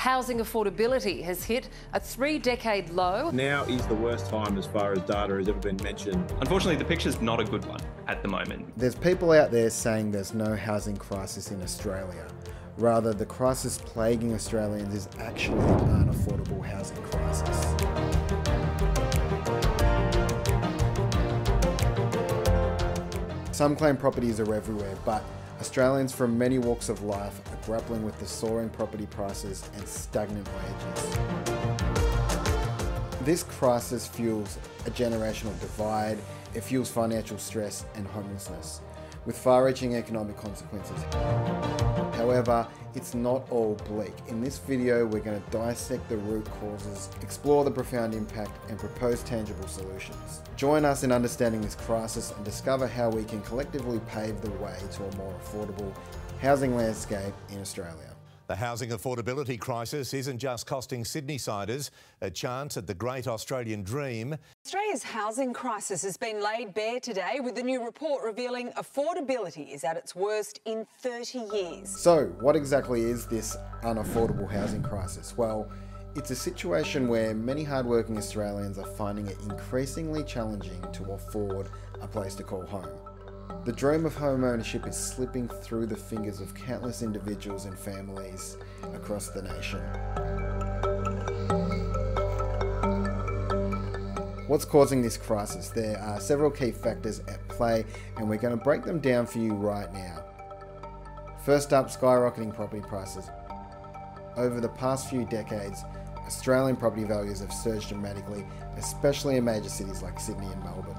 housing affordability has hit a 3-decade low. Now is the worst time as far as data has ever been mentioned. Unfortunately, the picture's not a good one at the moment. There's people out there saying there's no housing crisis in Australia. Rather, the crisis plaguing Australians is actually an unaffordable housing crisis. Some claim properties are everywhere, but Australians from many walks of life are grappling with the soaring property prices and stagnant wages. This crisis fuels a generational divide, it fuels financial stress and homelessness, with far-reaching economic consequences. However, it's not all bleak. In this video, we're going to dissect the root causes, explore the profound impact, and propose tangible solutions. Join us in understanding this crisis and discover how we can collectively pave the way to a more affordable housing landscape in Australia. The housing affordability crisis isn't just costing Sydney-siders a chance at the great Australian dream. Australia's housing crisis has been laid bare today with the new report revealing affordability is at its worst in 30 years. So, what exactly is this unaffordable housing crisis? Well, it's a situation where many hardworking Australians are finding it increasingly challenging to afford a place to call home. The dream of home ownership is slipping through the fingers of countless individuals and families across the nation. What's causing this crisis? There are several key factors at play, and we're going to break them down for you right now. First up, skyrocketing property prices. Over the past few decades, Australian property values have surged dramatically, especially in major cities like Sydney and Melbourne.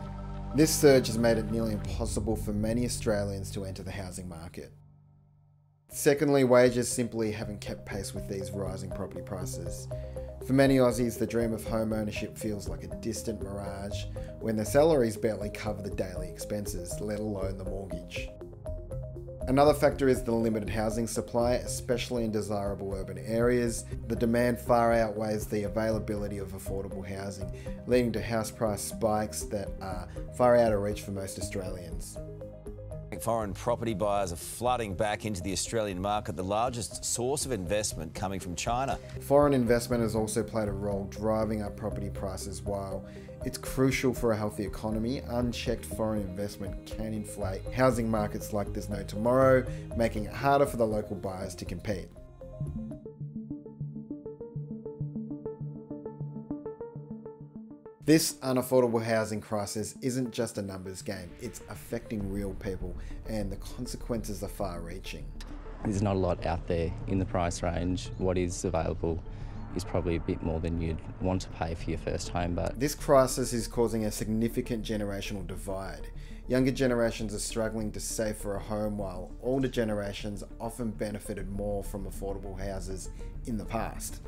This surge has made it nearly impossible for many Australians to enter the housing market. Secondly, wages simply haven't kept pace with these rising property prices. For many Aussies, the dream of home ownership feels like a distant mirage when their salaries barely cover the daily expenses, let alone the mortgage. Another factor is the limited housing supply, especially in desirable urban areas. The demand far outweighs the availability of affordable housing, leading to house price spikes that are far out of reach for most Australians. Foreign property buyers are flooding back into the Australian market, the largest source of investment coming from China. Foreign investment has also played a role driving up property prices. While it's crucial for a healthy economy, unchecked foreign investment can inflate housing markets like there's no tomorrow, making it harder for the local buyers to compete. This unaffordable housing crisis isn't just a numbers game, it's affecting real people, and the consequences are far-reaching. There's not a lot out there in the price range. What is available is probably a bit more than you'd want to pay for your first home. But this crisis is causing a significant generational divide. Younger generations are struggling to save for a home, while older generations often benefited more from affordable houses in the past.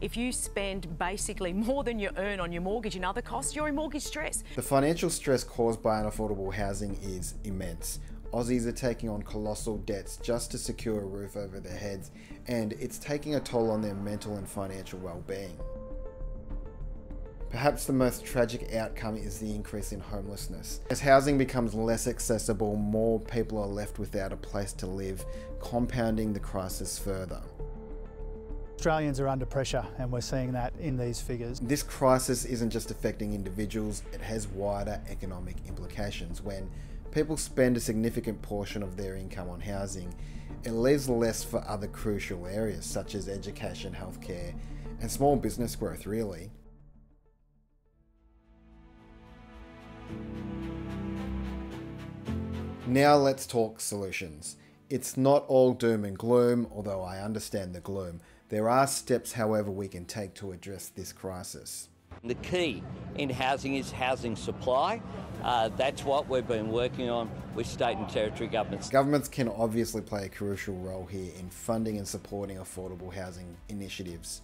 If you spend basically more than you earn on your mortgage and other costs, you're in mortgage stress. The financial stress caused by unaffordable housing is immense. Aussies are taking on colossal debts just to secure a roof over their heads, and it's taking a toll on their mental and financial well-being. Perhaps the most tragic outcome is the increase in homelessness. As housing becomes less accessible, more people are left without a place to live, compounding the crisis further. Australians are under pressure, and we're seeing that in these figures. This crisis isn't just affecting individuals, it has wider economic implications. When people spend a significant portion of their income on housing, it leaves less for other crucial areas such as education, healthcare, and small business growth, really. Now let's talk solutions. It's not all doom and gloom, although I understand the gloom. There are steps, however, we can take to address this crisis. The key in housing is housing supply. That's what we've been working on with state and territory governments. Governments can obviously play a crucial role here in funding and supporting affordable housing initiatives.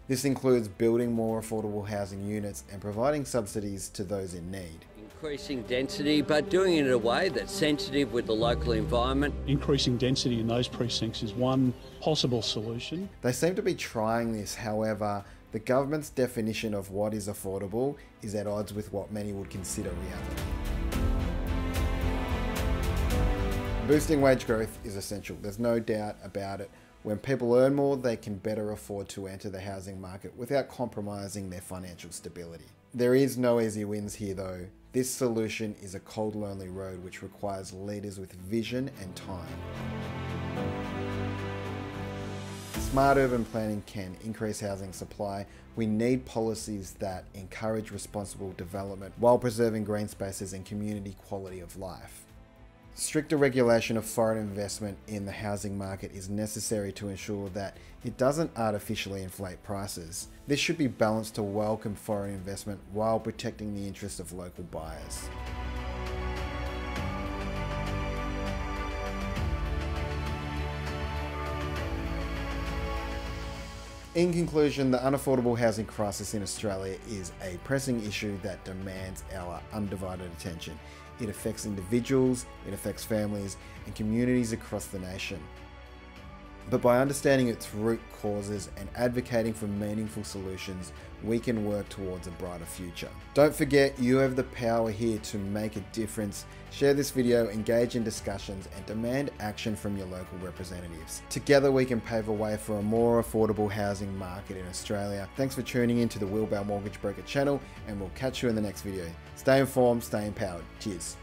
This includes building more affordable housing units and providing subsidies to those in need. Increasing density, but doing it in a way that's sensitive with the local environment. Increasing density in those precincts is one possible solution. They seem to be trying this, however, the government's definition of what is affordable is at odds with what many would consider reality. Boosting wage growth is essential, there's no doubt about it. When people earn more, they can better afford to enter the housing market without compromising their financial stability. There is no easy wins here though. This solution is a cold, lonely road which requires leaders with vision and time. Smart urban planning can increase housing supply. We need policies that encourage responsible development while preserving green spaces and community quality of life. Stricter regulation of foreign investment in the housing market is necessary to ensure that it doesn't artificially inflate prices. This should be balanced to welcome foreign investment while protecting the interests of local buyers. In conclusion, the unaffordable housing crisis in Australia is a pressing issue that demands our undivided attention. It affects individuals, it affects families and communities across the nation. But by understanding its root causes and advocating for meaningful solutions, we can work towards a brighter future. Don't forget, you have the power here to make a difference. Share this video, engage in discussions, and demand action from your local representatives. Together we can pave a way for a more affordable housing market in Australia. Thanks for tuning in to the Wilbur Mortgage Broker channel, and we'll catch you in the next video. Stay informed, stay empowered. Cheers.